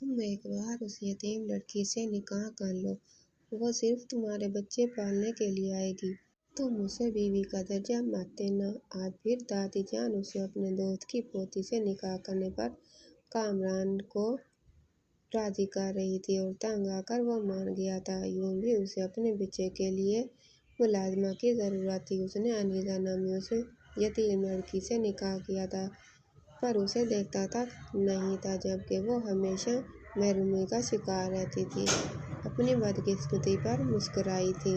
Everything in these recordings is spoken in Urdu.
تم ایک بار اس یتیم لڑکی سے نکاح کر لو، وہ صرف تمہارے بچے پالنے کے لیے آئے گی، تم اسے بیوی کا درجہ مت دینا۔ آج پھر دادی جان اسے اپنے دوست کی پوتی سے نکاح کرنے پر کامران کو راضی کر رہی تھی اور تنگ آ کر وہ مان گیا تھا۔ یوں بھی اسے اپنے بچے کے لیے ملازمہ کی ضرورت تھی۔ اس نے انیزہ نامی اس یتیم لڑکی سے نکاح کیا تھا، پر اسے دیکھتا تک نہیں تھا، جبکہ وہ ہمیشہ محرومی کا شکار رہتی تھی، اپنی بدقسمتی پر مسکرائی تھی۔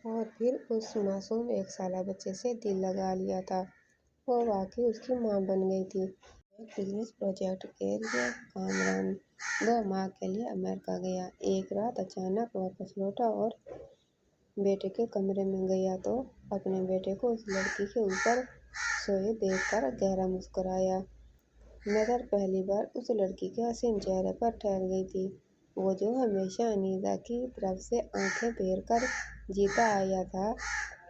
اور پھر اس معصوم 1 سالہ بچے سے دل لگا لیا تھا۔ وہ واقعی اس کی ماں بن گئی تھی۔ ایک بزنس پروجیکٹ کے لیے کامران 2 ماہ کے لیے امریکہ گیا۔ ایک رات اچانک واپس لوٹا اور بیٹے کے کمرے میں گیا تو اپنے بیٹے کو اس لڑکی کے اوپر سوئے دیکھ کر گہرا مسکرایا۔ نظر پہلی بار اس لڑکی کے حسین چہرے پر ٹھہر گئی تھی، وہ جو ہمیشہ انیزہ کی طرف سے آنکھیں پھیر کر جیتا آیا تھا،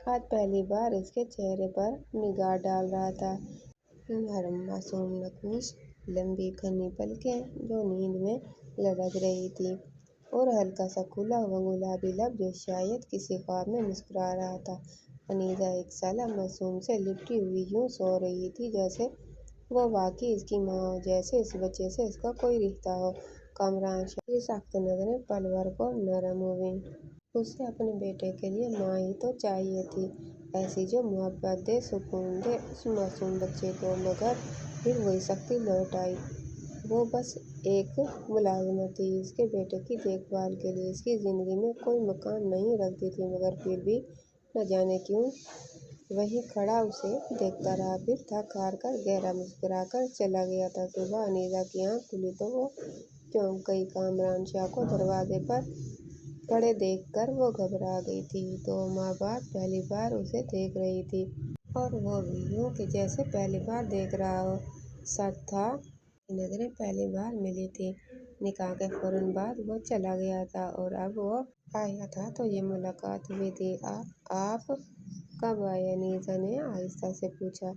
آج پہلی بار اس کے چہرے پر نگاہ ڈال رہا تھا۔ نرم معصوم نقوش، لمبی گھنی پلکیں جو نیند میں لڑک رہی تھیں، اور ہلکا سا کھلا ہوا گلابی لب جو شاید کسی خواب میں مسکرا رہا تھا۔ انیزہ 1 سالہ معصوم سے لپٹی ہوئی یوں سو رہی تھی جیسے وہ واقعی اس کی ماں ہو، جیسے اس بچے سے اس کا کوئی رشتہ ہو۔ کامران شاہ کی سخت نظریں پل بھر کو نرم ہوئیں۔ اسے اپنے بیٹے کے لیے ماں ہی تو چاہیے تھی، ایسی جو محبت دے، سکون دے اس معصوم بچے کو، مگر پھر وہی سختی لوٹ آئی۔ وہ بس ایک ملازمت تھی، اس کے بیٹے کی دیکھ بھال کے لیے اس کی زندگی میں کوئی مقام نہیں رکھتی تھی، مگر پھر بھی نہ جانے کیوں وہیں کھڑا اسے دیکھتا رہا، پھر تھک ہار کر گہرا مسکرا کر چلا گیا تھا۔ صبح انیزہ کی آنکھ کھلی تو وہ چونک گئی۔ کامران شاہ کو دروازے پر کھڑے دیکھ کر وہ گھبرا گئی تھی۔ 2 ماہ بعد پہلی بار اسے دیکھ رہی تھی، اور وہ بھی یوں کہ جیسے پہلی بار دیکھ رہا ہو۔ سچ تھا، ان کی نظریں پہلی بار ملی تھیں۔ نکاح کے فوراً بعد وہ چلا گیا تھا اور اب وہ آیا تھا تو یہ ملاقات ہوئی تھی۔ آپ کب آئے؟ انیزہ نے آہستہ سے پوچھا۔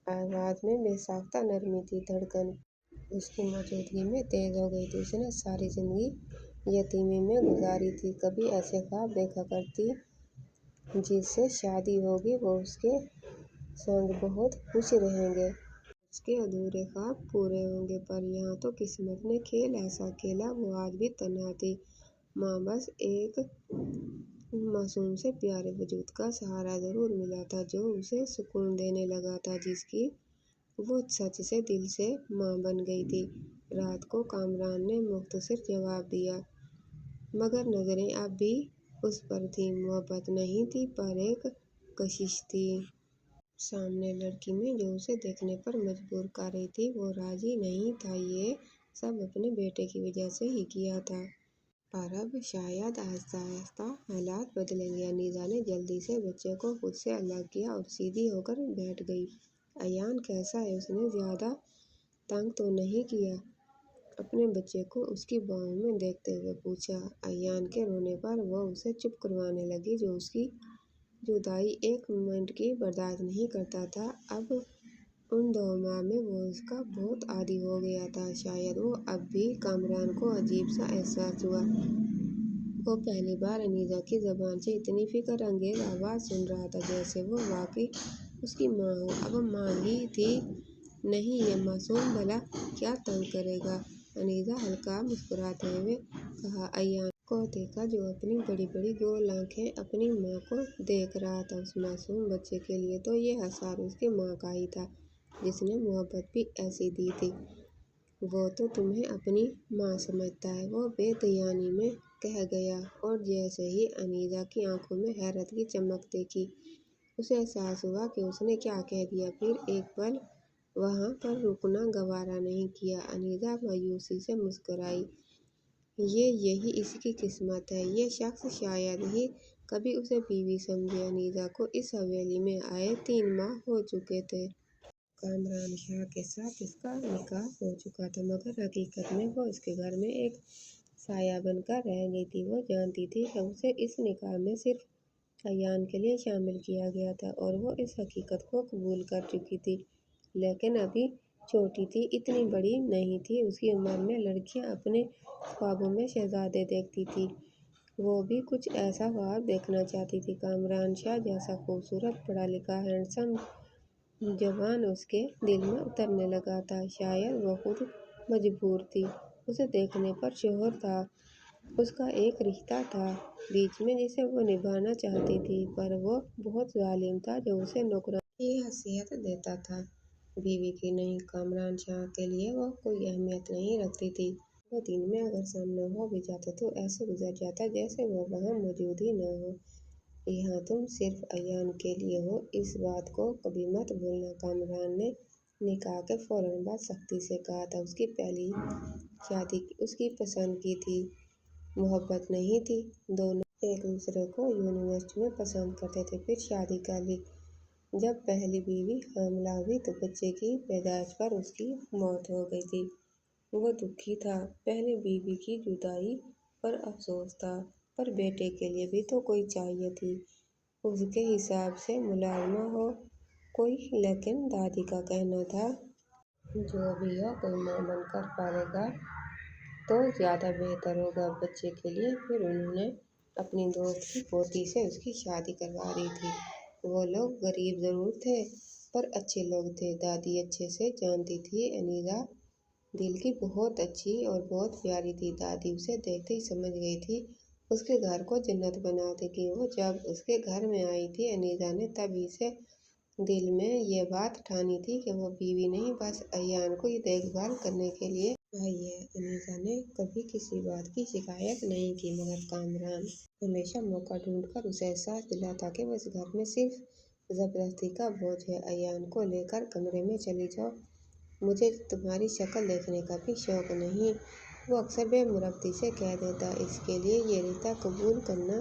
آواز میں بے ساختہ نرمی تھی، دھڑکن اس کی موجودگی میں تیز ہو گئی تھی۔ اس نے ساری زندگی یتیمی میں گزاری تھی، کبھی ایسے خواب دیکھا کرتی جس سے شادی ہوگی، وہ اس کے سنگ بہت خوش رہیں گے، اس کے ادھورے خواب پورے ہوں گے، پر یہاں تو قسمت نے کھیل ایسا کھیلا، وہ آج بھی تنہا تھی۔ ماں، بس ایک معصوم سے پیارے وجود کا سہارا ضرور ملا تھا جو اسے سکون دینے لگا تھا، جس کی وہ سچ سے دل سے ماں بن گئی تھی۔ رات کو کامران نے مختصر جواب دیا، مگر نظریں اب بھی اس پر تھیں۔ محبت نہیں تھی، پر ایک کشش تھی سامنے لڑکی میں جو اسے دیکھنے پر مجبور کر رہی تھی۔ وہ راضی نہیں تھا، یہ سب اپنے بیٹے کی وجہ سے ہی کیا تھا، پر اب شاید آہستہ آہستہ حالات بدلیں گے۔ انیزہ نے جلدی سے بچے کو خود سے الگ کیا اور سیدھی ہو کر بیٹھ گئی۔ ایان کیسا ہے؟ اس نے زیادہ تنگ تو نہیں کیا؟ اپنے بچے کو اس کی باہوں میں دیکھتے ہوئے پوچھا۔ ایان کے رونے پر وہ اسے چپ کروانے لگی، جو اس کی جدائی 1 منٹ کی برداشت نہیں کرتا تھا۔ اب ان 2 ماہ میں وہ اس کا بہت عادی ہو گیا تھا۔ شاید وہ اب بھی کامران کو عجیب سا احساس ہوا۔ وہ پہلی بار انیزہ کی زبان سے اتنی فکر انگیز آواز سن رہا تھا جیسے وہ واقعی اس کی ماں ہو۔ اب ماں ہی تھی، نہیں یہ معصوم بھلا کیا تنگ کرے گا؟ انیزہ ہلکا مسکراتے ہوئے کہا۔ ایان کو دیکھا جو اپنی بڑی بڑی گول آنکھیں اپنی ماں کو دیکھ رہا تھا۔ اس معصوم بچے کے لیے تو یہ اثر اس کی ماں کا ہی تھا، جس نے محبت بھی ایسی دی تھی۔ وہ تو تمہیں اپنی ماں سمجھتا ہے، وہ بے دھیانی میں کہہ گیا، اور جیسے ہی انیزہ کی آنکھوں میں حیرت کی چمک دیکھی، اسے احساس ہوا کہ اس نے کیا کہہ دیا۔ پھر ایک پل وہاں پر رکنا گوارا نہیں کیا، انیزہ مایوسی سے مسکرائی۔ یہی اس کی قسمت ہے، یہ شخص شاید ہی کبھی اسے بیوی سمجھے۔ انیزہ کو اس حویلی میں آئے 3 ماہ ہو چکے تھے۔ کامران شاہ کے ساتھ اس کا نکاح ہو چکا تھا، مگر حقیقت میں وہ اس کے گھر میں ایک سایہ بن کر رہ گئی تھی۔ وہ جانتی تھی کہ اسے اس نکاح میں صرف ایان کے لیے شامل کیا گیا تھا، اور وہ اس حقیقت کو قبول کر چکی تھی، لیکن ابھی چھوٹی تھی، اتنی بڑی نہیں تھی۔ اس کی عمر میں لڑکیاں اپنے خوابوں میں شہزادے دیکھتی تھیں، وہ بھی کچھ ایسا خواب دیکھنا چاہتی تھی۔ کامران شاہ جیسا خوبصورت، پڑھا لکھا، ہینڈسم جوان اس کے دل میں اترنے لگا تھا۔ شاید وہ خود مجبور تھی، اسے دیکھنے پر شوہر تھا، اس کا ایک رشتہ تھا بیچ میں جسے وہ نبھانا چاہتی تھی، پر وہ بہت ظالم تھا جو اسے نوکرانی کی حیثیت دیتا تھا، بیوی کی نہیں۔ کامران شاہ کے لیے وہ کوئی اہمیت نہیں رکھتی تھی، وہ دن میں اگر سامنے ہو بھی جاتا تو ایسے گزر جاتا جیسے وہ وہاں موجود ہی نہ ہو۔ یہاں تم صرف ایان کے لیے ہو، اس بات کو کبھی مت بھولنا، کامران نے نکاح کے فوراً بعد سختی سے کہا تھا۔ اس کی پہلی شادی اس کی پسند کی تھی، محبت نہیں تھی، دونوں ایک دوسرے کو یونیورسٹی میں پسند کرتے تھے، پھر شادی کر لی۔ جب پہلی بیوی حاملہ ہوئی تو بچے کی پیدائش پر اس کی موت ہو گئی تھی، وہ دکھی تھا، پہلی بیوی کی جدائی پر افسوس تھا، پر بیٹے کے لیے بھی تو کوئی چاہیے تھی، اس کے حساب سے ملازمہ ہو کوئی، لیکن دادی کا کہنا تھا جو بھی ہو کوئی ماں بن کر پالے گا تو زیادہ بہتر ہوگا بچے کے لیے۔ پھر انہوں نے اپنی دوست کی پوتی سے اس کی شادی کروا دی تھی۔ وہ لوگ غریب ضرور تھے پر اچھے لوگ تھے، دادی اچھے سے جانتی تھی انیزا دل کی بہت اچھی اور بہت پیاری تھی، دادی اسے دیکھتے ہی سمجھ گئی تھی، اس کے گھر کو جنت بنا دے گی۔ وہ جب اس کے گھر میں آئی تھی انیزا نے تبھی سے دل میں یہ بات ٹھانی تھی کہ وہ بیوی نہیں بس ایان کو ہی دیکھ بھال کرنے کے لیے آئی ہے۔ انیزا نے کبھی کسی بات کی شکایت نہیں کی، مگر کامران ہمیشہ موقع ڈھونڈ کر اسے احساس دلاتا کہ وہ اس گھر میں صرف زبردستی کا بوجھ ہے۔ ایان کو لے کر کمرے میں چلی جاؤ، مجھے تمہاری شکل دیکھنے کا بھی شوق نہیں، وہ اکثر بے مروتی سے کہہ دیتا۔ اس کے لیے یہ رشتہ قبول کرنا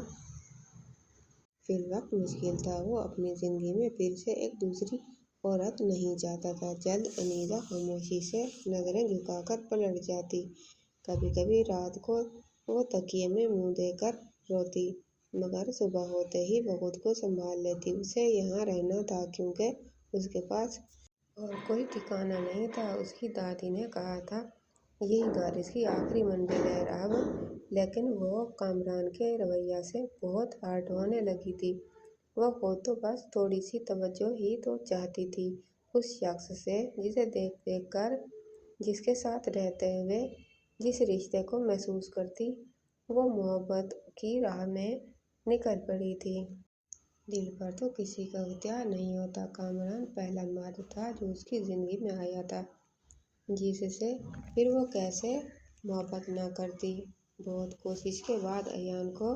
فی الوقت مشکل تھا، وہ اپنی زندگی میں پھر سے ایک دوسری عورت نہیں چاہتا تھا۔ جلد انیزا خاموشی سے نظریں جھکا کر پلٹ جاتی، کبھی کبھی رات کو وہ تکیے میں منہ دے کر روتی، مگر صبح ہوتے ہی وہ خود کو سنبھال لیتی۔ اسے یہاں رہنا تھا کیونکہ اس کے پاس اور کوئی ٹھکانہ نہیں تھا، اس کی دادی نے کہا تھا یہی گھر اس کی آخری منزل ہے اب، لیکن وہ کامران کے رویے سے بہت ہرٹ ہونے لگی تھی، وہ خود تو بس تھوڑی سی توجہ ہی تو چاہتی تھی اس شخص سے، جسے دیکھ دیکھ کر، جس کے ساتھ رہتے ہوئے جس رشتے کو محسوس کرتی، وہ محبت کی راہ میں نکل پڑی تھی۔ دل پر تو کسی کا اختیار نہیں ہوتا، کامران پہلا مرد تھا جو اس کی زندگی میں آیا تھا، جس سے پھر وہ کیسے محبت نہ کرتی۔ بہت کوشش کے بعد ایان کو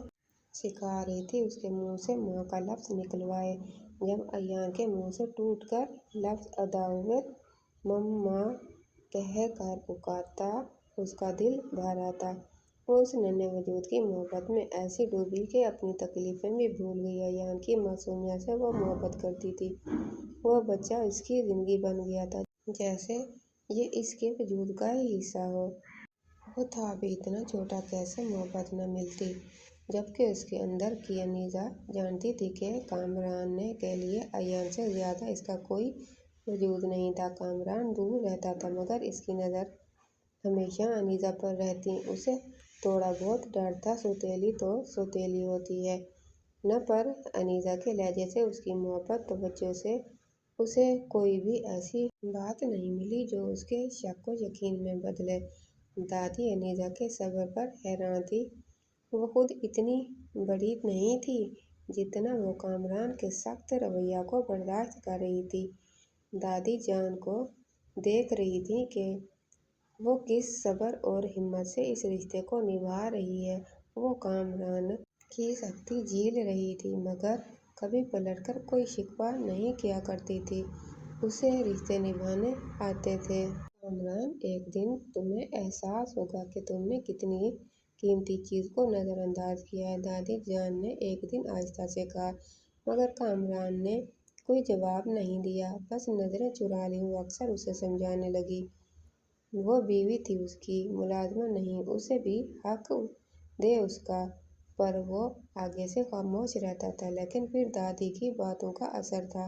سکھا رہی تھی اس کے منہ سے ماں کا لفظ نکلوائے، جب ایان کے منہ سے ٹوٹ کر لفظ ادا ہوئے، ماں کہہ کر پکارتا، اس کا دل بھر آتا، وہ اس ننھے وجود کی محبت میں ایسی ڈوبی کہ اپنی تکلیفیں بھی بھول گئی۔ ایان کی معصومیت سے وہ محبت کرتی تھی، وہ بچہ اس کی زندگی بن گیا تھا جیسے یہ اس کے وجود کا ہی حصہ ہو، وہ تھا بھی اتنا چھوٹا، کیسے محبت نہ ملتی، جبکہ اس کے اندر کی انیزا جانتی تھی کہ کامران کے لیے ایان سے زیادہ اس کا کوئی وجود نہیں تھا۔ کامران دور رہتا تھا مگر اس کی نظر ہمیشہ انیزا پر رہتی، اسے تھوڑا بہت ڈر تھا، سوتیلی تو سوتیلی ہوتی ہے نا، پر انیزا کے لہجے سے، اس کی محبت توجہ سے اسے کوئی بھی ایسی بات نہیں ملی جو اس کے شک کو یقین میں بدلے۔ دادی انیزا کے صبر پر حیران تھی، وہ خود اتنی بڑی نہیں تھی جتنا وہ کامران کے سخت رویے کو برداشت کر رہی تھی، دادی جان کو دیکھ رہی تھی کہ وہ کس صبر اور ہمت سے اس رشتے کو نبھا رہی ہے، وہ کامران کی سختی جھیل رہی تھی مگر کبھی پلٹ کر کوئی شکوہ نہیں کیا کرتی تھی، اسے رشتے نبھانے آتے تھے۔ کامران ایک دن تمہیں احساس ہوگا کہ تم نے کتنی قیمتی چیز کو نظر انداز کیا ہے، دادی جان نے ایک دن آہستہ سے کہا، مگر کامران نے کوئی جواب نہیں دیا، بس نظریں چرا لیں۔ وہ اکثر اسے سمجھانے لگی، وہ بیوی تھی اس کی، ملازمہ نہیں، اسے بھی حق دے اس کا، پر وہ آگے سے خاموش رہتا تھا، لیکن پھر دادی کی باتوں کا اثر تھا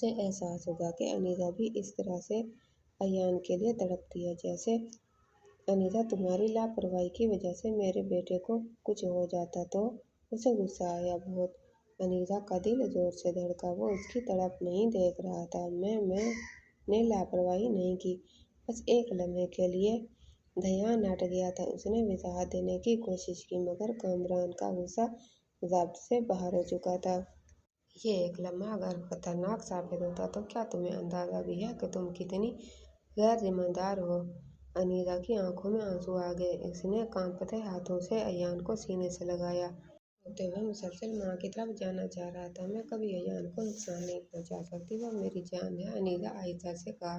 اسے احساس ہوا کہ انیتا بھی اس طرح سے ایان کے لیے تڑپتی ہے جیسے انیتا تمہاری لاپرواہی کی وجہ سے میرے بیٹے کو کچھ ہو جاتا تو۔ اسے غصہ آیا بہت۔ انیتا کا دل زور سے دھڑکا۔ وہ اس کی تڑپ نہیں دیکھ رہا تھا۔ میں نے لاپرواہی نہیں کی، بس ایک لمحے کے لیے دھیان ہٹ گیا تھا۔ اس نے وضاحت دینے کی کوشش کی مگر کامران کا غصہ ضابط سے باہر ہو چکا تھا۔ یہ ایک لمحہ اگر خطرناک ثابت ہوتا تو کیا تمہیں اندازہ بھی ہے کہ تم کتنی غیر ذمہ دار ہو؟ انیتا کی آنکھوں میں آنسو آ گئے۔ اس نے کانپتے ہاتھوں سے ایان کو سینے سے لگایا۔ روتے ہوئے مسلسل ماں کی طرف جانا چاہ رہا تھا۔ میں کبھی ایان کو نقصان نہیں پہنچا سکتی، وہ میری جان ہے، انیتا آہستہ سے کہا۔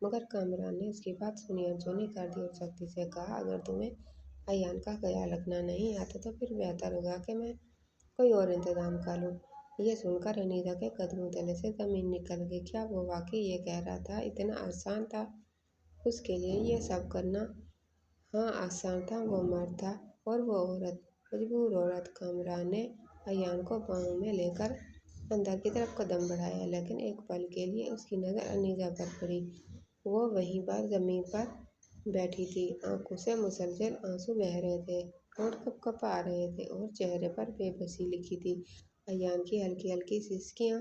مگر کامران نے اس کی بات سنی انسنی کر دی اور سختی سے کہا، اگر تمہیں ایان کا خیال رکھنا نہیں آتا تو پھر بہتر ہوگا کہ میں کوئی اور انتظام کر لوں۔ یہ سن کر انیتا کے قدموں تلے سے زمین نکل گئی۔ کیا وہ واقعی یہ کہہ رہا تھا؟ اتنا آسان تھا اس کے لیے یہ سب کرنا؟ ہاں آسان تھا۔ وہ مرد تھا اور وہ عورت، مجبور عورت۔ کامران نے ایان کو باہوں میں لے کر اندر کی طرف قدم بڑھایا لیکن ایک پل کے لیے اس کی نظر انیتا پر پڑی۔ وہ وہیں پر زمین پر بیٹھی تھی، آنکھوں سے مسلسل آنسو بہہ رہے تھے، ہونٹ کپ کپا رہے تھے اور چہرے پر بے بسی لکھی تھی۔ ایان کی ہلکی ہلکی سسکیاں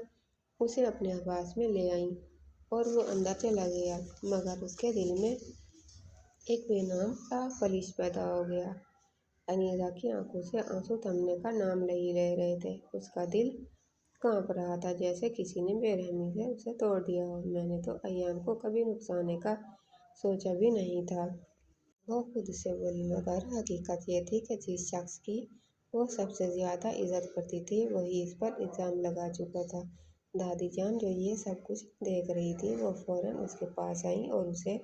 اسے اپنے حواس میں لے آئیں اور وہ اندر چلا گیا مگر اس کے دل میں ایک بے نام سا خلیش پیدا ہو گیا۔ انیتا کی آنکھوں سے آنسو تھمنے کا نام نہیں لے رہے تھے۔ اس کا دل کانپ رہا تھا جیسے کسی نے بے رحمی سے اسے توڑ دیا ہو۔ میں نے تو ایان کو کبھی نقصانے کا سوچا بھی نہیں تھا، وہ خود سے بولی، مگر حقیقت یہ تھی کہ جس شخص کی وہ سب سے زیادہ عزت کرتی تھی وہی اس پر الزام لگا چکا تھا۔ دادی جان جو یہ سب کچھ دیکھ رہی تھی وہ فوراً اس کے پاس آئیں اور اسے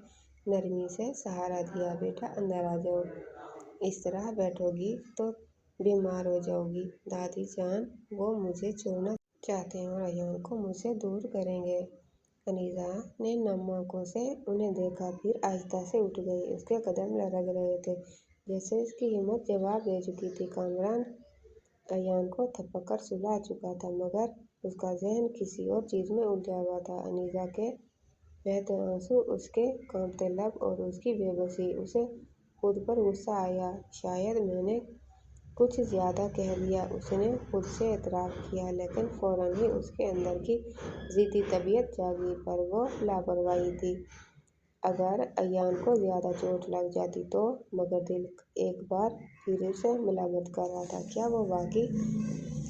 نرمی سے سہارا دیا۔ بیٹا اندر آ جاؤ، اس طرح بیٹھو گی تو بیمار ہو جاؤ گی۔ دادی جان وہ مجھے چھوڑنا چاہتے ہیں اور ایان کو مجھ سے دور کریں گے۔ انیتا نے نم آنکھوں سے انہیں دیکھا پھر آہستہ سے اٹھ گئی۔ اس کے قدم لرز رہے تھے جیسے اس کی ہمت جواب دے چکی تھی۔ کامران ایان کو تھپک کر سلا چکا تھا مگر اس کا ذہن کسی اور چیز میں الجھا ہوا تھا۔ انیتا کے بہتے آنسو، اس کے کانپتے لب اور اس کی بے بسی۔ اسے خود پر غصہ آیا، شاید میں نے کچھ زیادہ کہہ لیا، اس نے خود سے اعتراف کیا لیکن فوراً ہی اس کے اندر کی ضدی طبیعت جاگی۔ پر وہ لاپرواہی تھی، اگر ایان کو زیادہ چوٹ لگ جاتی تو؟ مگر دل ایک بار پھر اسے ملامت کر رہا تھا، کیا وہ واقعی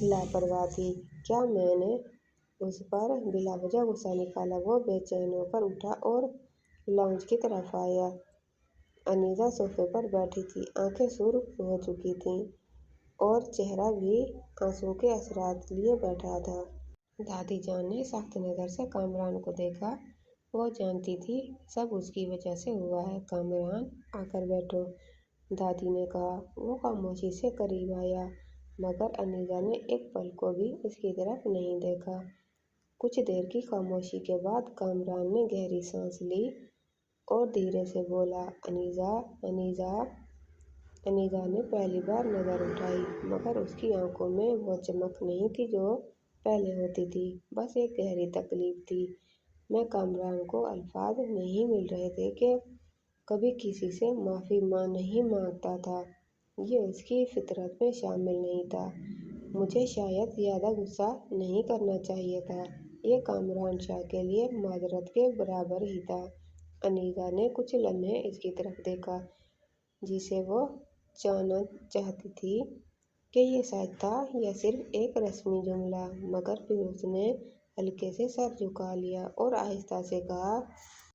لاپرواہ تھی؟ کیا میں نے اس پر بلا وجہ غصہ نکالا؟ وہ بے چین ہو کر اٹھا اور لاؤنج کی طرف آیا۔ انیتا صوفے پر بیٹھی تھی، آنکھیں سرخ ہو چکی تھیں اور چہرہ بھی آنسوؤں کے اثرات لیے بیٹھا تھا۔ دادی جان نے سخت نظر سے کامران کو دیکھا۔ وہ جانتی تھی سب اس کی وجہ سے ہوا ہے۔ کامران آ کر بیٹھو، دادی نے کہا۔ وہ خاموشی سے قریب آیا مگر انیتا نے ایک پل کو بھی اس کی طرف نہیں دیکھا۔ کچھ دیر کی خاموشی کے بعد کامران نے گہری سانس لی اور دھیرے سے بولا، انیتا۔ انیتا نے پہلی بار نظر اٹھائی مگر اس کی آنکھوں میں وہ چمک نہیں تھی جو پہلے ہوتی تھی، بس ایک گہری تکلیف تھی۔ میں کامران کو الفاظ نہیں مل رہے تھے کہ کبھی کسی سے معافی نہیں مانگتا تھا، یہ اس کی فطرت میں شامل نہیں تھا۔ مجھے شاید زیادہ غصہ نہیں کرنا چاہیے تھا، یہ کامران شاہ کے لیے معذرت کے برابر ہی تھا۔ انیتا نے کچھ لمحے اس کی طرف دیکھا جسے وہ جاننا چاہتی تھی کہ یہ سچ تھا یا صرف ایک رسمی جملہ، مگر پھر اس نے ہلکے سے سر جھکا لیا اور آہستہ سے کہا،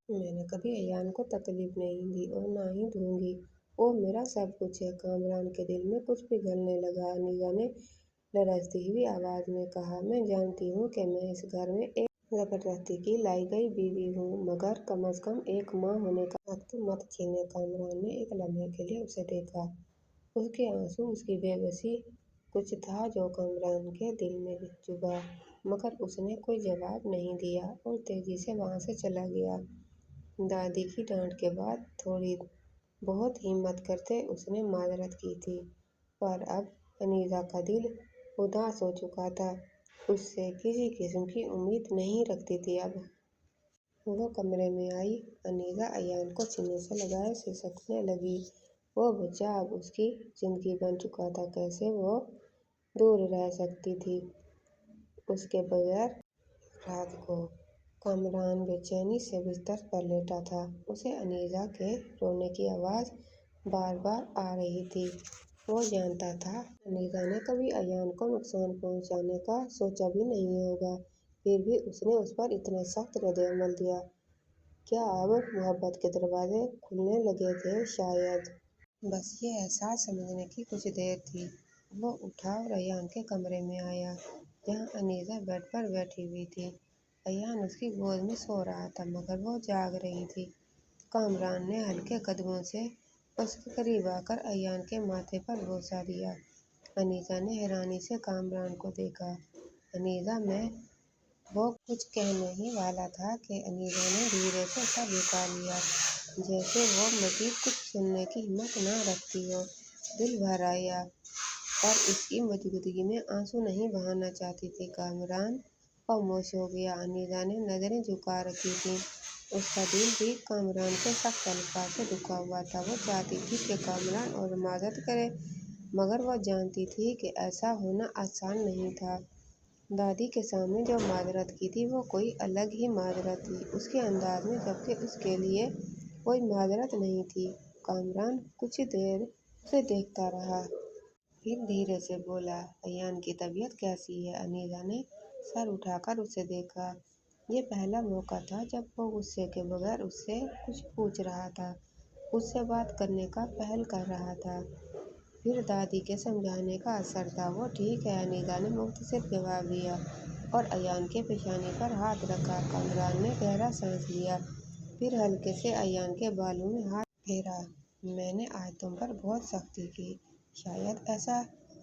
میں نے کبھی ایان کو تکلیف نہیں دی اور نہ ہی دوں گی، وہ میرا سب کچھ ہے۔ کامران کے دل میں کچھ پگھلنے لگا۔ انیتا نے لرزتی ہوئی آواز میں کہا، میں جانتی ہوں کہ میں اس گھر میں ایک زبردستی کی لائی گئی بیوی ہوں مگر کم از کم ایک ماں ہونے کا حق تو مت چھینیں۔ کامران نے ایک لمحے کے لیے اسے دیکھا، اس کے آنسو، اس کی بے بسی، کچھ تھا جو کامران کے دل میں چبھا مگر اس نے کوئی جواب نہیں دیا اور تیزی سے وہاں سے چلا گیا۔ دادی کی ڈانٹ کے بعد تھوڑی بہت ہمت کرتے اس نے معذرت کی تھی، پر اب انیتا کا دل اداس ہو چکا تھا۔ اس سے کسی قسم کی امید نہیں رکھتی تھی۔ اب وہ کمرے میں آئی۔ انیزہ ایان کو سینے سے لگائے سسکنے لگی۔ وہ بچہ اب اس کی زندگی بن چکا تھا، کیسے وہ دور رہ سکتی تھی اس کے بغیر۔ رات کو کامران بے چینی سے بستر پر لیٹا تھا۔ اسے انیزہ کے رونے کی آواز بار بار آ رہی تھی۔ وہ جانتا تھا انیزہ نے کبھی ایان کو نقصان پہنچانے کا سوچا بھی نہیں ہوگا، پھر بھی اس نے اس پر اتنا سخت رد عمل دیا۔ کیا اب محبت کے دروازے کھلنے لگے تھے؟ شاید بس یہ احساس سمجھنے کی کچھ دیر تھی۔ وہ اٹھا اور ایان کے کمرے میں آیا، جہاں انیزہ بیڈ پر بیٹھی ہوئی تھی۔ ایان اس کی گود میں سو رہا تھا، مگر وہ جاگ رہی تھی۔ کامران نے ہلکے قدموں سے اس کے قریب آ کر ایان کے ماتھے پر بوسہ دیا۔ انیزہ نے حیرانی سے کامران کو دیکھا۔ انیزہ میں وہ کچھ کہنے ہی والا تھا کہ انیزہ نے دھیرے سے سر جھکا لیا، جیسے وہ مزید کچھ سننے کی ہمت نہ رکھتی ہو۔ دل بھر آیا، پر اس کی موجودگی میں آنسو نہیں بہانا چاہتی تھی۔ کامران خاموش ہو گیا۔ انیزہ نے نظریں جھکا رکھی تھیں۔ اس کا دل بھی کامران کے سخت الفاظ سے دکھا ہوا تھا۔ وہ چاہتی تھی کہ کامران اور معذرت کرے، مگر وہ جانتی تھی کہ ایسا ہونا آسان نہیں تھا۔ دادی کے سامنے جو معذرت کی تھی وہ کوئی الگ ہی معذرت تھی، اس کے انداز میں، جبکہ اس کے لیے کوئی معذرت نہیں تھی۔ کامران کچھ دیر اسے دیکھتا رہا، پھر دھیرے سے بولا، ایان کی طبیعت کیسی ہے؟ انیزہ نے سر اٹھا کر اسے دیکھا۔ یہ پہلا موقع تھا جب وہ غصے کے بغیر اس سے کچھ پوچھ رہا تھا، اس سے بات کرنے کا پہل کر رہا تھا۔ پھر دادی کے سمجھانے کا اثر تھا۔ وہ ٹھیک ہے، انیزہ نے مختصر جواب دیا اور ایان کے پیشانی پر ہاتھ رکھا۔ کامران نے گہرا سانس لیا، پھر ہلکے سے ایان کے بالوں میں ہاتھ پھیرا۔ میں نے آج تم پر بہت سختی کی، شاید ایسا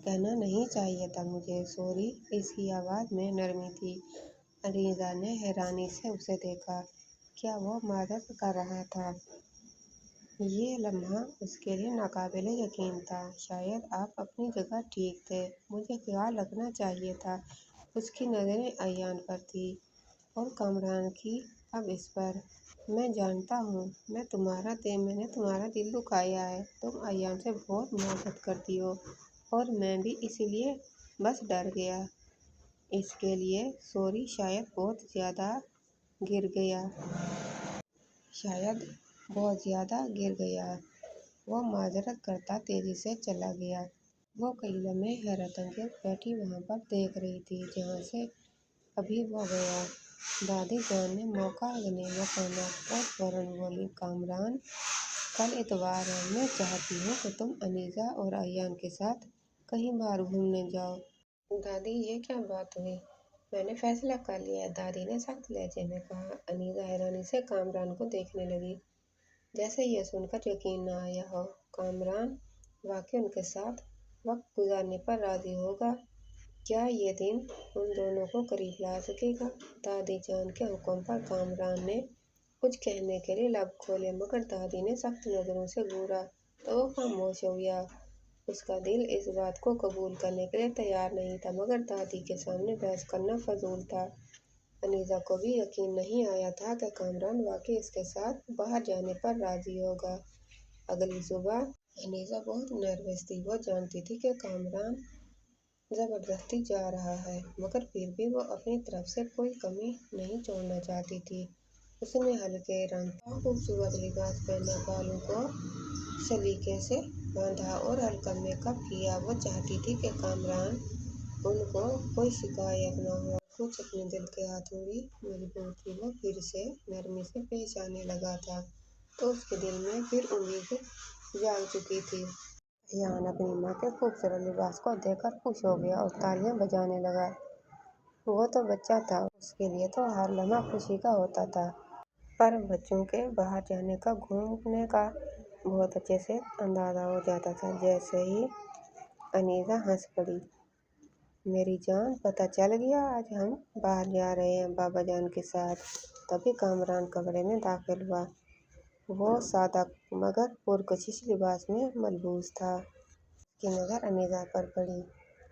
کہنا نہیں چاہیے تھا مجھے۔ سوری۔ اس کی آواز میں نرمی تھی۔ انیزہ نے حیرانی سے اسے دیکھا۔ کیا وہ معذرت کر رہا تھا؟ یہ لمحہ اس کے لیے ناقابل یقین تھا۔ شاید آپ اپنی جگہ ٹھیک تھے، مجھے خیال رکھنا چاہیے تھا۔ اس کی نظریں ایان پر تھیں اور کامران کی اب اس پر۔ میں جانتا ہوں میں نے تمہارا دل دکھایا ہے۔ تم ایان سے بہت محبت کرتی ہو اور میں بھی، اسی لیے بس ڈر گیا۔ اس کے لیے سوری۔ شاید بہت زیادہ گر گیا۔ وہ معذرت کرتا تیزی سے چلا گیا۔ وہ کئی لمحے حیرت انگیز بیٹھی وہاں پر دیکھ رہی تھی جہاں سے ابھی وہ گیا۔ دادی جان نے موقع غنیمت مانا اور فوراً بولی، کامران کل اتوار ہے، میں چاہتی ہوں کہ تم انیزہ اور ایان کے ساتھ کہیں باہر گھومنے جاؤ۔ دادی یہ کیا بات ہوئی؟ میں نے فیصلہ کر لیا ہے، دادی نے سخت لہجے میں کہا۔ انیزہ حیرانی سے کامران کو دیکھنے لگی، جیسے یہ سن کر یقین نہ آیا ہو۔ کامران واقعی ان کے ساتھ وقت گزارنے پر راضی ہوگا؟ کیا یہ دن ان دونوں کو قریب لا سکے گا؟ دادی جان کے حکم پر کامران نے کچھ کہنے کے لیے لب کھولے، مگر دادی نے سخت نظروں سے گھورا تو وہ خاموش ہو گیا۔ اس کا دل اس بات کو قبول کرنے کے لیے تیار نہیں تھا، مگر دادی کے سامنے بحث کرنا فضول تھا۔ انیزہ کو بھی یقین نہیں آیا تھا کہ کامران واقعی اس کے ساتھ باہر جانے پر راضی ہوگا۔ اگلی صبح انیزہ بہت نروس تھی۔ وہ جانتی تھی کہ کامران زبردستی جا رہا ہے، مگر پھر بھی وہ اپنی طرف سے کوئی کمی نہیں چھوڑنا چاہتی تھی۔ اس نے ہلکے رنگ کا خوبصورت لباس پہنا، بالوں کو سلیقے سے باندھا اور ہلکا میک اپ کیا۔ وہ چاہتی تھی کہ کامران ان کو کوئی شکایت نہ ہو۔ کچھ اپنے دل کے ہتھوڑی مجبور تھی۔ وہ پھر سے نرمی سے پیش آنے لگا تھا تو اس کے دل میں پھر امید جاگ چکی تھی۔ ایان اپنی ماں کے خوبصورت لباس کو دیکھ کر خوش ہو گیا اور تالیاں بجانے لگا۔ وہ تو بچہ تھا، اس کے لیے تو ہر لمحہ خوشی کا ہوتا تھا، پر بچوں کے باہر جانے کا، گھومنے کا بہت اچھے سے اندازہ ہو جاتا تھا۔ جیسے ہی انیزہ ہنس پڑی، میری جان، پتہ چل گیا؟ آج ہم باہر جا رہے ہیں بابا جان کے ساتھ۔ تبھی کامران کمرے میں داخل ہوا۔ وہ سادہ مگر پرکشش لباس میں ملبوس تھا۔ اس کی نظر انیزہ پر پڑی۔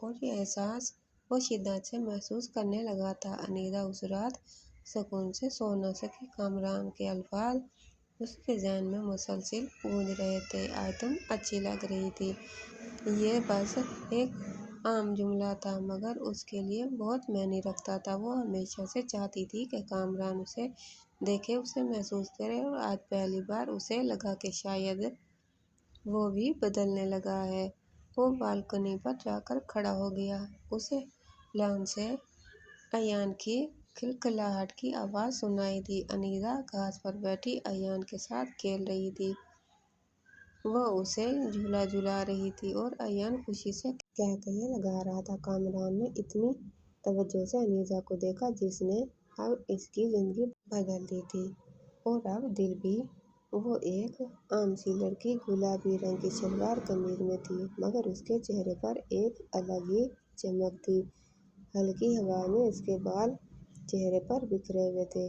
اور یہ احساس وہ شدت سے محسوس کرنے لگا تھا۔ انیرا اس رات سکون سے سو نہ سکی۔ کامران کے الفاظ اس کے ذہن میں مسلسل گونج رہے تھے۔ آج تم اچھی لگ رہی تھی۔ یہ بس ایک عام جملہ تھا مگر اس کے لیے بہت معنی رکھتا تھا۔ وہ ہمیشہ سے چاہتی تھی کہ کامران اسے دیکھے، اسے محسوس کرے، اور آج پہلی بار اسے لگا کہ شاید وہ بھی بدلنے لگا ہے۔ وہ بالکنی پر جا کر کھڑا ہو گیا۔ اسے لان سے ایان کی کھلکھلاہٹ کی آواز سنائی دی۔ انیرا گھاس پر بیٹھی ایان کے ساتھ کھیل رہی تھی۔ وہ اسے جھولا جھلا رہی تھی اور ایان خوشی سے کہکہے لگا رہا تھا۔ کامران نے اتنی توجہ سے انیرا کو دیکھا جس نے اب اس کی زندگی بدل دی تھی، اور اب دل بھی۔ وہ ایک عام سی لڑکی گلابی رنگ کی شلوار قمیض میں تھی مگر اس کے چہرے پر ایک الگ ہی چمک تھی۔ ہلکی ہوا میں اس کے بال چہرے پر بکھرے ہوئے تھے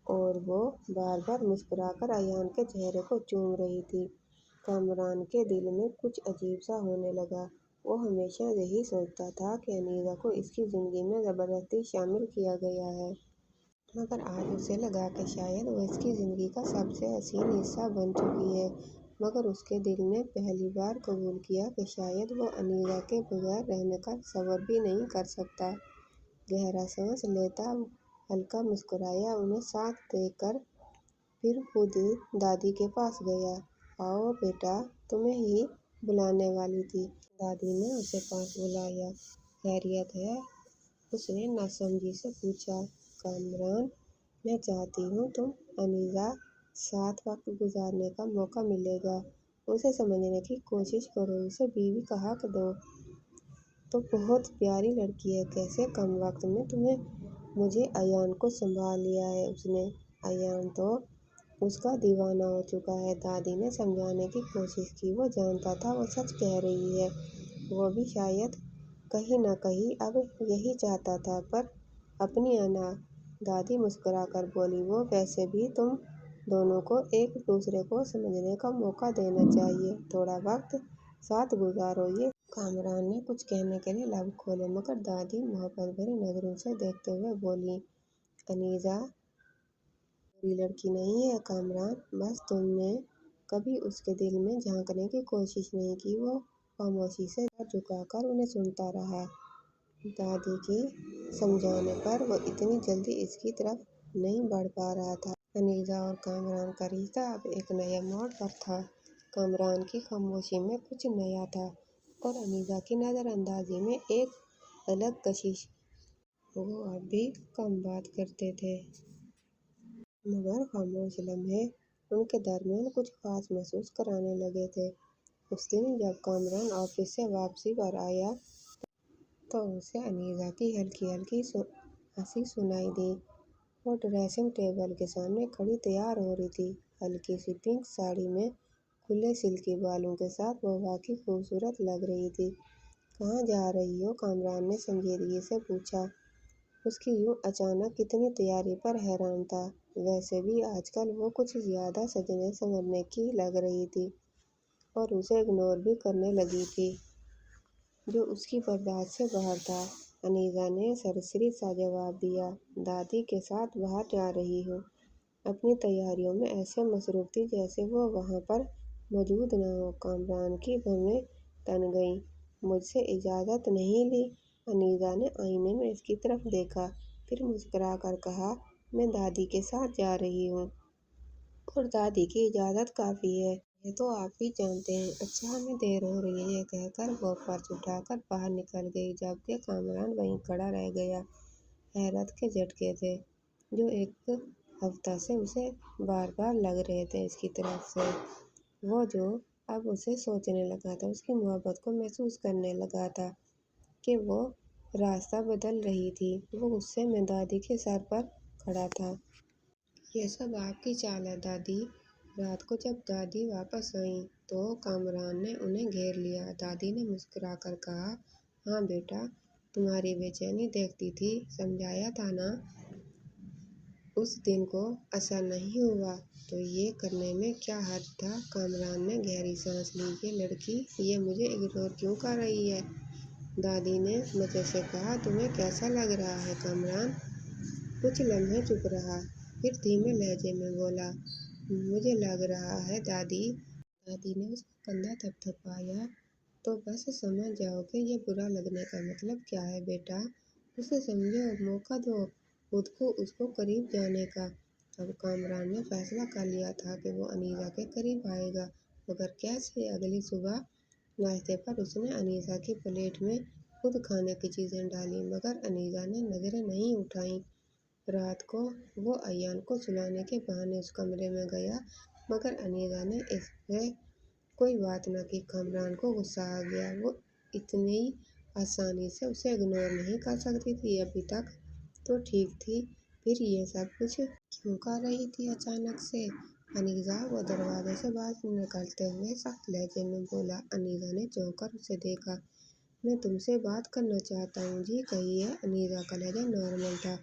اور وہ بار بار مسکرا کر ایان کے چہرے کو چوم رہی تھی۔ کامران کے دل میں کچھ عجیب سا ہونے لگا۔ وہ ہمیشہ یہی سوچتا تھا کہ انیرا کو اس کی زندگی میں زبردستی شامل کیا گیا ہے، مگر آج اسے لگا کہ شاید وہ اس کی زندگی کا سب سے حسین حصہ بن چکی ہے۔ مگر اس کے دل نے پہلی بار قبول کیا کہ شاید وہ انیرا کے بغیر رہنے کا تصور بھی نہیں کر سکتا۔ گہرا سانس لیتا ہلکا مسکرایا انہیں ساتھ دیکھ کر، پھر خود دادی کے پاس گیا۔ آؤ بیٹا، تمہیں ہی بلانے والی تھی۔ دادی نے اسے پاس بلایا۔ خیریت ہے؟ اس نے ناسمجھی سے پوچھا۔ کامران، میں چاہتی ہوں تم انیرا ساتھ وقت گزارنے کا موقع ملے گا۔ اسے سمجھنے کی کوشش کرو، اسے بیوی کا حق دو۔ تو بہت پیاری لڑکی ہے، کیسے کم وقت میں تمہیں مجھے ایان کو سنبھال لیا ہے اس نے۔ ایان تو اس کا دیوانہ ہو چکا ہے۔ دادی نے سمجھانے کی کوشش کی۔ وہ جانتا تھا وہ سچ کہہ رہی ہے۔ وہ بھی شاید کہیں نہ کہیں اب یہی چاہتا تھا، پر اپنی انا۔ دادی مسکرا کر بولی، وہ ویسے بھی تم دونوں کو ایک دوسرے کو سمجھنے کا موقع دینا چاہیے، تھوڑا وقت ساتھ گزارو۔ یہ کامران نے کچھ کہنے کے لیے لب کھولے مگر دادی محبت بھری نظروں سے دیکھتے ہوئے بولی، انیرا بری لڑکی نہیں ہے کامران، بس تم نے کبھی اس کے دل میں جھانکنے کی کوشش نہیں کی۔ وہ خاموشی سے سر جھکا کر انہیں سنتا رہا۔ دادی کے سمجھانے پر وہ اتنی جلدی اس کی طرف نہیں بڑھ پا رہا تھا۔ انیرا اور کامران کا رشتہ اب ایک نئے موڑ پر تھا۔ کامران کی خاموشی میں کچھ نیا تھا اور انیرا کی نظر اندازی میں ایک الگ کشش۔ وہ اب بھی کم بات کرتے تھے مگر خاموش لمحے ان کے درمیان کچھ خاص محسوس کرانے لگے تھے۔ اس دن جب کامران آفس سے واپسی پر آیا تو اسے انیرا کی ہلکی ہلکی ہنسی سنائی دی۔ وہ ڈریسنگ ٹیبل کے سامنے کھڑی تیار ہو رہی تھی۔ ہلکی سی پنک ساڑی میں کھلے سلکی بالوں کے ساتھ وہ واقعی خوبصورت لگ رہی تھی۔ کہاں جا رہی ہو؟ کامران نے سنجیدگی سے پوچھا۔ اس کی یوں اچانک اتنی تیاری پر حیران تھا۔ ویسے بھی آج کل وہ کچھ زیادہ سجنے سنورنے کی لگ رہی تھی اور اسے اگنور بھی کرنے لگی تھی، جو اس کی برداشت سے باہر تھا۔ انیرا نے سرسری سا جواب دیا، دادی کے ساتھ باہر جا رہی ہوں۔ اپنی تیاریوں میں ایسے مصروف تھی جیسے وہ وہاں پر موجود نہ ہو۔ کامران کی بھویں تن گئیں۔ مجھ سے اجازت نہیں لی؟ انیرا نے آئینے میں اس کی طرف دیکھا، پھر مسکرا کر کہا، میں دادی کے ساتھ جا رہی ہوں اور دادی کی اجازت کافی ہے۔ یہ تو آپ بھی جانتے ہیں۔ اچھا، ہمیں دیر ہو رہی ہے۔ یہ کہہ کر وہ پرس اٹھا کر باہر نکل گئی جبکہ کامران وہیں کھڑا رہ گیا۔ حیرت کے جھٹکے تھے جو ایک ہفتہ سے اسے بار بار لگ رہے تھے اس کی طرف سے۔ وہ جو اب اسے سوچنے لگا تھا، اس کی محبت کو محسوس کرنے لگا تھا کہ وہ راستہ بدل رہی تھی۔ وہ غصے میں دادی کے سر پر کھڑا تھا۔ یہ سب آپ کی چال ہے دادی۔ رات کو جب دادی واپس آئیں تو کامران نے انہیں گھیر لیا۔ دادی نے مسکرا کر کہا، ہاں بیٹا، تمہاری بے چینی دیکھتی تھی، سمجھایا تھا نا۔ اس دن کو اثر نہیں ہوا تو یہ کرنے میں کیا حرج تھا؟ کامران نے گہری سانس لی۔ یہ لڑکی یہ مجھے اگنور کیوں کر رہی ہے؟ دادی نے مزے سے کہا۔ تمہیں کیسا لگ رہا ہے کامران؟ کچھ لمحے چپ رہا، پھر دھیمے لہجے میں بولا، مجھے لگ رہا ہے دادی۔ دادی نے اس کا کندھا تھپتھپایا۔ تو بس سمجھ جاؤ کہ یہ برا لگنے کا مطلب کیا ہے بیٹا۔ اسے سمجھو، موقع دو خود کو اس کو قریب جانے کا۔ اب کامران نے فیصلہ کر لیا تھا کہ وہ انیسہ کے قریب آئے گا، مگر کیسے؟ اگلی صبح ناشتے پر اس نے انیسہ کی پلیٹ میں خود کھانے کی چیزیں ڈالیں، مگر انیسہ نے نظریں نہیں اٹھائیں۔ رات کو وہ ایان کو سلانے کے بہانے اس کمرے میں گیا، مگر انیسہ نے اس سے کوئی بات نہ کی۔ کامران کو غصہ آ گیا۔ وہ اتنی آسانی سے اسے اگنور نہیں کر سکتی تھی۔ ابھی تک تو ٹھیک تھی، پھر یہ سب کچھ کیوں کر رہی تھی اچانک سے؟ انیسہ، وہ دروازے سے باہر نکلتے ہوئے سخت لہجے میں بولا۔ انیسہ نے چونک کر اسے دیکھا۔ میں تم سے بات کرنا چاہتا ہوں۔ جی کہیے۔ انیسہ کا لہجہ نارمل تھا۔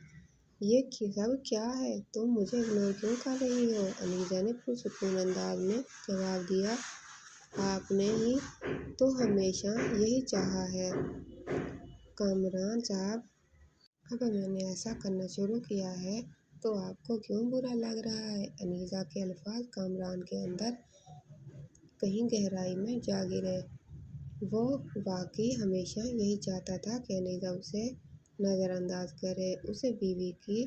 یہ سب کیا ہے؟ تم مجھے اگنور کیوں کر رہی ہو؟ انیسہ نے پرسکون انداز میں جواب دیا۔ آپ نے ہی تو ہمیشہ یہی چاہا ہے کامران صاحب۔ اب میں نے ایسا کرنا شروع کیا ہے تو آپ کو کیوں برا لگ رہا ہے؟ انیسہ کے الفاظ کامران کے اندر کہیں گہرائی میں جا گرے۔ وہ واقعی ہمیشہ یہی چاہتا تھا کہ انیسہ اسے نظر انداز کرے، اسے بیوی کی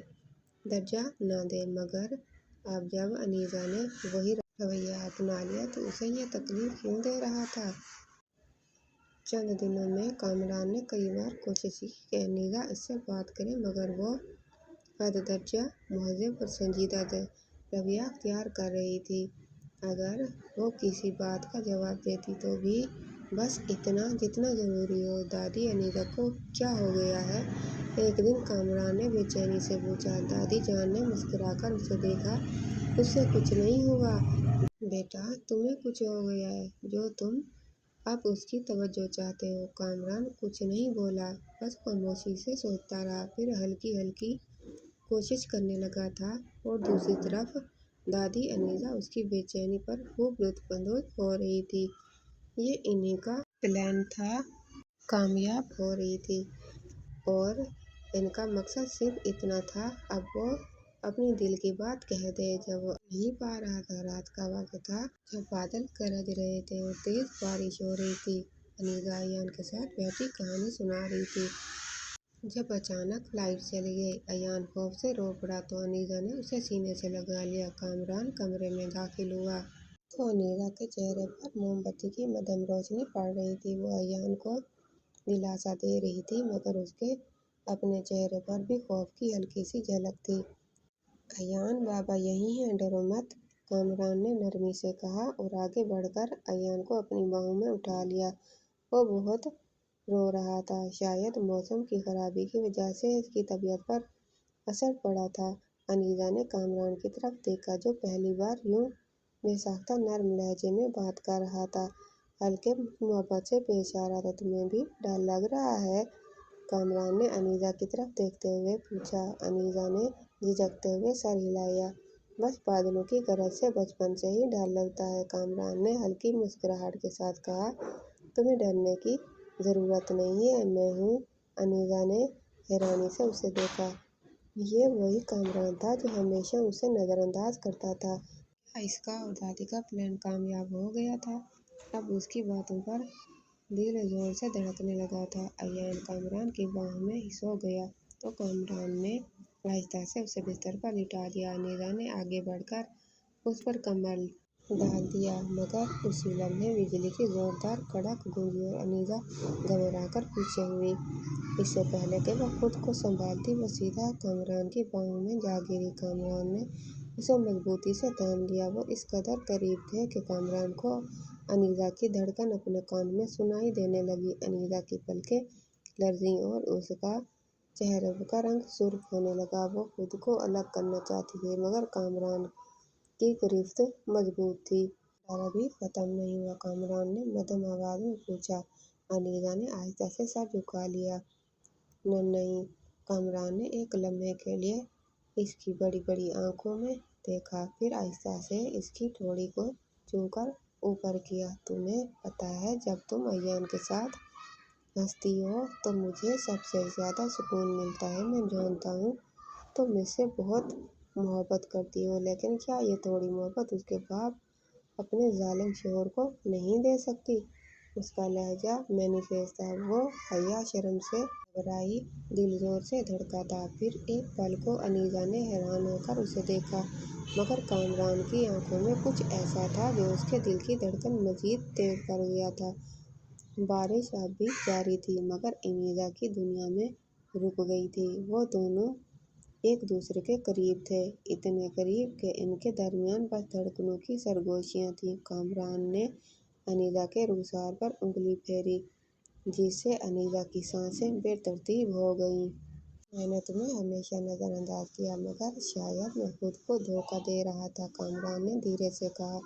درجہ نہ دے، مگر اب جب انیسہ نے وہی رویہ اپنا لیا تو اسے یہ تکلیف کیوں دے رہا تھا؟ چند دنوں میں کامران نے کئی بار کوشش کی کہ انیسہ اس سے بات کرے، مگر وہ حد درجہ مہذب اور سنجیدہ رویہ اختیار کر رہی تھی۔ اگر وہ کسی بات کا جواب دیتی تو بھی بس اتنا جتنا ضروری ہو۔ دادی، انیسہ کو کیا ہو گیا ہے؟ ایک دن کامران نے بے چینی سے پوچھا۔ دادی جان نے مسکرا کر اسے دیکھا۔ اس سے کچھ نہیں ہوا بیٹا، تمہیں کچھ ہو گیا ہے جو تم اب اس کی توجہ چاہتے ہو۔ کامران کچھ نہیں بولا، بس خاموشی سے سوچتا رہا، پھر ہلکی ہلکی کوشش کرنے لگا تھا۔ اور دوسری طرف دادی انیسہ اس کی بے چینی پر خوب لطف اندوز ہو رہی تھی۔ یہ انہی کا پلان تھا، کامیاب ہو رہی تھی، اور ان کا مقصد صرف اتنا تھا، اب وہ اپنی دل کی بات کہہ دے۔ جب وہ نہیں پا رہا تھا، رات کا وقت تھا، جب بادل گرج رہے تھے اور تیز بارش ہو رہی تھی، انیسہ ایان کے ساتھ بیٹھی کہانی سنا رہی تھی۔ جب اچانک لائٹ چلی گئی، ایان خوف سے رو پڑا تو انیسہ نے اسے سینے سے لگا لیا۔ کامران کمرے میں داخل ہوا تو انیسہ کے چہرے پر موم بتی کی مدھم روشنی پڑ رہی تھی۔ وہ ایان کو دلاسا دے رہی تھی، مگر اس کے اپنے چہرے پر بھی خوف کی ہلکی سی جھلک تھی۔ ایان، بابا یہیں ہیں، ڈرو مت، کامران نے نرمی سے کہا اور آگے بڑھ کر ایان کو اپنی باہوں میں اٹھا لیا۔ وہ بہت رو رہا تھا، شاید موسم کی خرابی کی وجہ سے اس کی طبیعت پر اثر پڑا تھا۔ انیسہ نے کامران کی طرف دیکھا، جو پہلی بار یوں بے ساختہ نرم لہجے میں بات کر رہا تھا، ہلکے محبت سے پیش آ رہا تھا۔ تمہیں بھی ڈر لگ رہا ہے؟ کامران نے انیسہ کی طرف دیکھتے ہوئے پوچھا۔ انیسہ نے جھجکتے ہوئے سر ہلایا۔ بس بادلوں کی گرج سے بچپن سے ہی ڈر لگتا ہے، کامران نے ہلکی مسکراہٹ کے ساتھ کہا۔ تمہیں ڈرنے کی ضرورت نہیں ہے، میں ہوں۔ انیسہ نے حیرانی سے اسے دیکھا۔ یہ وہی کامران تھا جو ہمیشہ اسے نظر انداز کرتا تھا۔ کیا اس کا اور دادی کا پلان کامیاب ہو گیا تھا؟ اب اس کی باتوں پر دل زور سے دھڑکنے لگا تھا۔ ایان کامران کی باہوں میں ہی سو گیا تو کامران نے آہستہ سے اسے بستر پر لٹا دیا۔ انیسہ نے آگے بڑھ کر اس پر کمبل ڈال دیا، مگر اسی لمحے بجلی کی زوردار کڑک گونجی اور انیسہ گھبرا کر پیچھے ہوئی۔ اس سے پہلے کہ وہ خود کو سنبھالتی، وہ سیدھا کامران کی باہوں میں جا گری۔ کامران نے اسے مضبوطی سے تھام لیا۔ وہ اس قدر قریب تھے کہ کامران کو انیسہ کی دھڑکن اپنے کانوں میں سنائی دینے لگی۔ انیسہ کی پلکیں لرزیں اور اس کا چہرے کا رنگ سرخ ہونے لگا۔ وہ خود کو الگ کرنا چاہتی تھی، مگر کامران کی گرفت مضبوط تھی۔ ڈر ابھی ختم نہیں ہوا؟ کامران نے مدھم آواز میں پوچھا۔ انیسہ نے آہستہ سے سر جھکا لیا۔ نہیں۔ کامران نے ایک لمحے کے لیے اس کی بڑی بڑی آنکھوں میں دیکھا، پھر آہستہ سے اس کی ٹھوڑی کو چھو کر اوپر کیا۔ تمہیں پتہ ہے، جب تم ایان کے ساتھ ہنستی ہو تو مجھے سب سے زیادہ سکون ملتا ہے۔ میں جانتا ہوں تم مجھ سے بہت محبت کرتی ہو، لیکن کیا یہ تھوڑی محبت اس کے باپ اپنے ظالم شوہر کو نہیں دے سکتی؟ اس کا لہجہ مینیفیسٹ تھا، وہ حیا شرم سے گھبرائی، دل زور سے دھڑکا تھا۔ پھر ایک پل کو انیجا نے حیران ہو کر اسے دیکھا، مگر کامران کی آنکھوں میں کچھ ایسا تھا جو اس کے دل کی دھڑکن مزید تیز کر گیا تھا۔ بارش اب بھی جاری تھی، مگر انیجا کی دنیا میں رک گئی تھی۔ وہ دونوں ایک دوسرے کے قریب تھے، اتنے قریب کہ ان کے درمیان بس دھڑکنوں کی سرگوشیاں تھیں۔ کامران نے انیجا کے رخسار پر انگلی پھیری، جس سے انیجا کی سانسیں بے ترتیب ہو گئیں۔ میں نے تمہیں ہمیشہ نظر انداز کیا، مگر شاید میں خود کو دھوکہ دے رہا تھا، کامران نے دھیرے سے کہا۔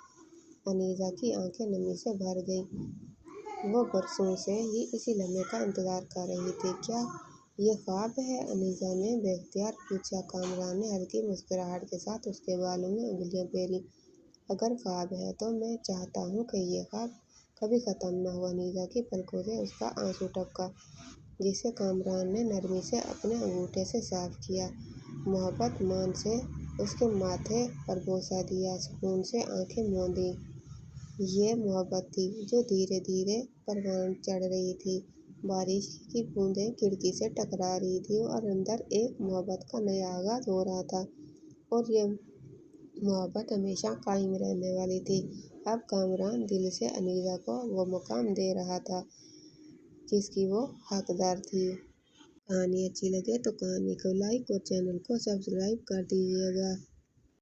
انیجا کی آنکھیں نمی سے بھر گئیں، وہ برسوں سے ہی اسی لمحے کا انتظار کر رہی تھی۔ کیا یہ خواب ہے؟ انیجا نے بے اختیار پوچھا۔ کامران نے ہلکی مسکراہٹ کے ساتھ اس کے بالوں میں انگلیاں پھیریں۔ اگر خواب ہے تو میں چاہتا ہوں کہ یہ خواب کبھی ختم نہ ہو۔ انیجا کی پلکوں سے اس کا آنسو ٹپکا، جسے کامران نے نرمی سے اپنے انگوٹھے سے صاف کیا۔ محبت مان سے اس کے ماتھے پر بوسہ دیا، سکون سے آنکھیں موندیں۔ یہ محبت تھی جو دھیرے دھیرے پروان چڑھ رہی تھی۔ بارش کی بوندیں کھڑکی سے ٹکرا رہی تھیں اور اندر ایک محبت کا نیا آغاز ہو رہا تھا، اور یہ محبت ہمیشہ قائم رہنے والی تھی۔ اب کامران دل سے انیجا کو وہ مقام دے رہا تھا جس کی وہ حقدار تھی۔ کہانی اچھی لگے تو کہانی کو لائک اور چینل کو سبسکرائب کر دیجیے گا۔